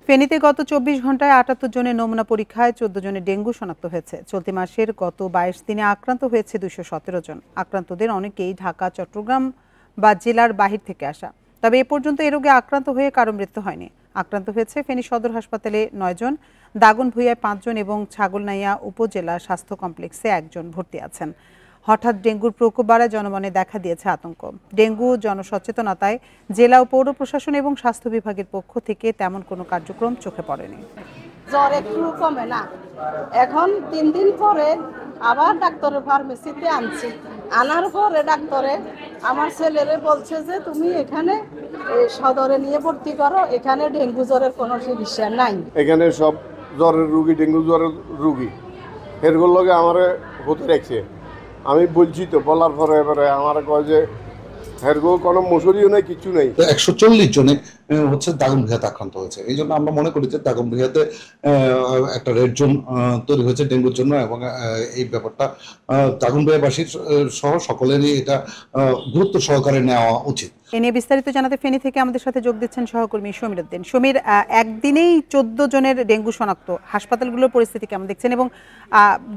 ফেনীতে গত ২৪ ঘন্টায় ৭৮ জনের নমুনা পরীক্ষায় ১৪ জনের ডেঙ্গু শনাক্ত হয়েছে। চলতি মাসের গত ২২ দিনে আক্রান্ত হয়েছে ২১৭ জন। আক্রান্তদের অনেকেই ঢাকা, চট্টগ্রাম বা জেলার বাহির থেকে আসা। তবে এ পর্যন্ত এ রোগে আক্রান্ত হয়ে কারো মৃত্যু হয়নি। আক্রান্ত হয়েছে ফেনী সদর হাসপাতালে ৯ জন, দাগনভূঞায় ৫ জন এবং ছাগলনাইয়া উপজেলা স্বাস্থ্য কমপ্লেক্সে ১ জন ভর্তি আছেন। হঠাৎ ডেঙ্গুর প্রকোপ বাড়ায় জনমনে দেখা দিয়েছে আতঙ্ক। ডেঙ্গু জনসচেতনতায় জেলা ও পৌর প্রশাসন এবং স্বাস্থ্য বিভাগের পক্ষ থেকে তেমন কোনো কার্যক্রম চোখে পড়েনি। জ্বর একটু কমে না, এখন ৩ দিন পরে আবার ডাক্তারের ফার্মেসিতে আনছি। আনার পরে ডাক্তারে আমার ছেলেরে বলছে যে তুমি এখানে সদরে নিয়ে ভর্তি করো, এখানে ডেঙ্গু জ্বরের কোনো চিকিৎসা নাই। এখানে সব জ্বরের রুগী, ডেঙ্গু জ্বরের রুগী এরগুলোর লগে আমার হতে রাখছে। আমি বলছি তো, বলার পরে এবারে আমার কয় যে হেরগো কোনো মশুরিও নেই, কিছু নেই। ১৪০ জনে হচ্ছে দাগনভূঞাতে আক্রান্ত হয়েছে। এই জন্য আমরা মনে করি যে দাগনভূঞাতে একটা রেড জোন তৈরি হয়েছে ডেঙ্গুর জন্য, এবং এই ব্যাপারটা দাগনভূঞাবাসীর সহ সকলেরই এটা গুরুত্ব সহকারে নেওয়া উচিত। এ নিয়ে বিস্তারিত জানাতে ফেনী থেকে আমাদের সাথে যোগ দিচ্ছেন সহকর্মী সমীর উদ্দিন। সমীর, একদিনেই ১৪ জনের ডেঙ্গু শনাক্ত, হাসপাতালগুলোর পরিস্থিতি কেমন দেখছেন এবং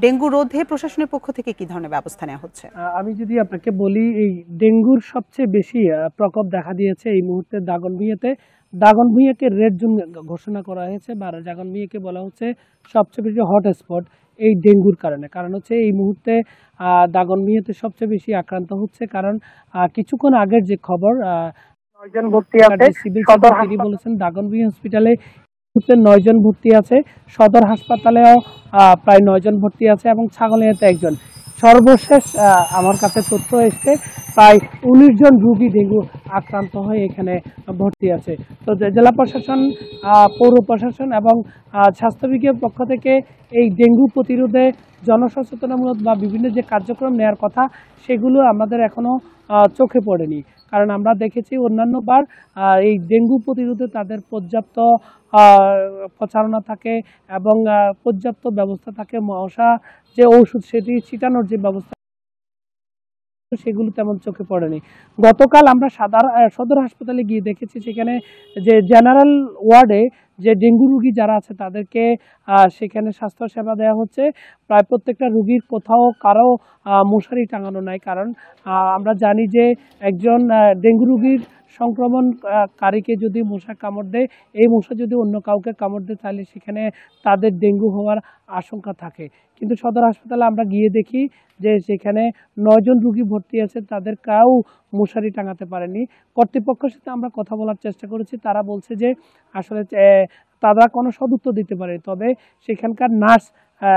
ডেঙ্গু রোধে প্রশাসনের পক্ষ থেকে কি ধরনের ব্যবস্থা নেওয়া হচ্ছে? আমি যদি আপনাকে বলি, এই ডেঙ্গুর সবচেয়ে বেশি প্রকোপ দেখা দিয়েছে এই মুহূর্তে দাগনভূঞাতে। দাগনভূঞাকে রেড জোন ঘোষণা করা হয়েছে, বা দাগনভূঞাকে বলা হচ্ছে সবচেয়ে বেশি হটস্পট এই ডেঙ্গুর কারণে। কারণ হচ্ছে এই মুহূর্তে দাগনভূঞাতে সবচেয়ে বেশি আক্রান্ত হচ্ছে, কারণ কিছুক্ষণ আগের যে খবর, ৯ জন ভর্তি আছে সিভিল সার্জন বলেছেন দাগনভূঞা হসপিটালে ৯ জন ভর্তি আছে, সদর হাসপাতালেও প্রায় ৯ জন ভর্তি আছে এবং ছাগলনাইয়াতে ১ জন। সর্বশেষ আমার কাছে তথ্য এসছে প্রায় ১৯ জন রোগী ডেঙ্গু আক্রান্ত হয়ে এখানে ভর্তি আছে। তো জেলা প্রশাসন, পৌর প্রশাসন এবং স্বাস্থ্য বিভাগের পক্ষ থেকে এই ডেঙ্গু প্রতিরোধে জনসচেতনমূলক বা বিভিন্ন যে কার্যক্রম নেওয়ার কথা, সেগুলো আমাদের এখনো চোখে পড়েনি। কারণ আমরা দেখেছি অন্যান্যবার এই ডেঙ্গু প্রতিরোধে তাদের পর্যাপ্ত প্রচারণা থাকে এবং পর্যাপ্ত ব্যবস্থা থাকে। মশা যে ঔষধ সেটি ছিটানোর যে ব্যবস্থা, সেগুলো তেমন চোখে পড়েনি। গতকাল আমরা সদর হাসপাতালে গিয়ে দেখেছি সেখানে যে জেনারেল ওয়ার্ডে যে ডেঙ্গু রোগী যারা আছে তাদেরকে সেখানে স্বাস্থ্য সেবা দেওয়া হচ্ছে। প্রায় প্রত্যেকটা রোগীর কোথাও কারো মশারি টাঙানো নাই, কারণ আমরা জানি যে একজন ডেঙ্গু রোগীর সংক্রমণকারীকে যদি মশা কামড় দেয়, এই মশা যদি অন্য কাউকে কামড় দেয় তাহলে সেখানে তাদের ডেঙ্গু হওয়ার আশঙ্কা থাকে। কিন্তু সদর হাসপাতালে আমরা গিয়ে দেখি যে সেখানে ৯ জন রোগী ভর্তি আছে, তাদের কাউ মশারি টাঙাতে পারেনি। কর্তৃপক্ষের সাথে আমরা কথা বলার চেষ্টা করেছি, তারা বলছে যে আসলে তারা কোনো সদুত্তর দিতে পারে, তবে সেখানকার নার্স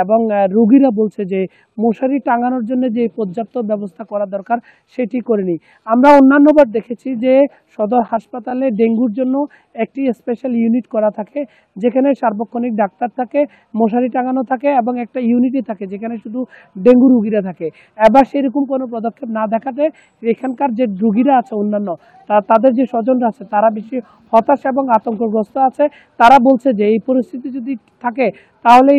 এবং রোগীরা বলছে যে মশারি টাঙানোর জন্য যে পর্যাপ্ত ব্যবস্থা করা দরকার সেটি করেনি। আমরা অন্যান্যবার দেখেছি যে সদর হাসপাতালে ডেঙ্গুর জন্য একটি স্পেশাল ইউনিট করা থাকে, যেখানে সার্বক্ষণিক ডাক্তার থাকে, মশারি টাঙানো থাকে এবং একটা ইউনিটই থাকে যেখানে শুধু ডেঙ্গু রোগীরা থাকে। এবার সেরকম কোনো পদক্ষেপ না দেখাতে এখানকার যে রোগীরা আছে অন্যান্য, তাদের যে স্বজনরা আছে তারা বেশি হতাশ এবং আতঙ্কগ্রস্ত আছে। তারা বলছে যে এই পরিস্থিতি যদি থাকে তাহলে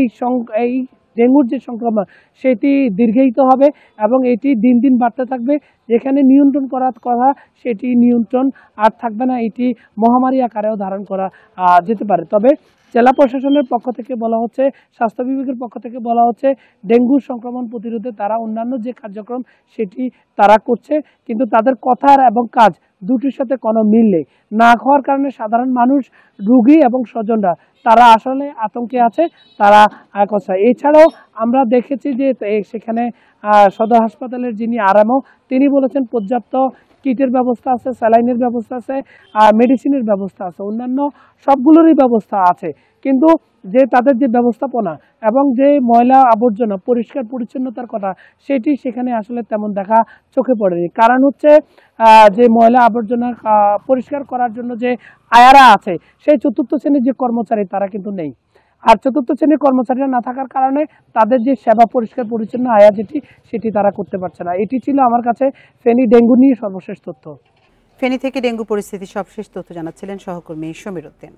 এই ডেঙ্গুর যে সংক্রমণ সেটি দীর্ঘায়িত হবে এবং এটি দিন দিন বাড়তে থাকবে। যেখানে নিয়ন্ত্রণ করার কথা সেটি নিয়ন্ত্রণ আর থাকবে না, এটি মহামারী আকারেও ধারণ করা যেতে পারে। তবে জেলা প্রশাসনের পক্ষ থেকে বলা হচ্ছে, স্বাস্থ্য বিভাগের পক্ষ থেকে বলা হচ্ছে ডেঙ্গুর সংক্রমণ প্রতিরোধে তারা অন্যান্য যে কার্যক্রম সেটি তারা করছে, কিন্তু তাদের কথার এবং কাজ দুটির সাথে কোনো মিল নেই। না হওয়ার কারণে সাধারণ মানুষ, রোগী এবং স্বজনরা তারা আসলে আতঙ্কে আছে, তারা কথা। এছাড়াও আমরা দেখেছি যে সেখানে সদর হাসপাতালের যিনি আরএমও তিনি বলেছেন পর্যাপ্ত কিটের ব্যবস্থা আছে, স্যালাইনের ব্যবস্থা আছে, মেডিসিনের ব্যবস্থা আছে, অন্যান্য সবগুলোরই ব্যবস্থা আছে, কিন্তু যে তাদের যে ব্যবস্থাপনা এবং যে ময়লা আবর্জনা পরিষ্কার পরিচ্ছন্নতার কথা সেটি সেখানে আসলে তেমন দেখা চোখে পড়েনি। কারণ হচ্ছে যে ময়লা আবর্জনা পরিষ্কার করার জন্য যে আয়ারা আছে, সেই ৪র্থ শ্রেণীর যে কর্মচারী তারা কিন্তু নেই। আর ৪র্থ শ্রেণীর কর্মচারীরা না থাকার কারণে তাদের যে সেবা পরিষ্কার পরিচ্ছন্ন আয়া সেটি তারা করতে পারছে না। এটি ছিল আমার কাছে ফেনী ডেঙ্গু নিয়ে সর্বশেষ তথ্য। ফেনী থেকে ডেঙ্গু পরিস্থিতি সবশেষ তথ্য জানাচ্ছিলেন সহকর্মী সমীর উদ্দিন।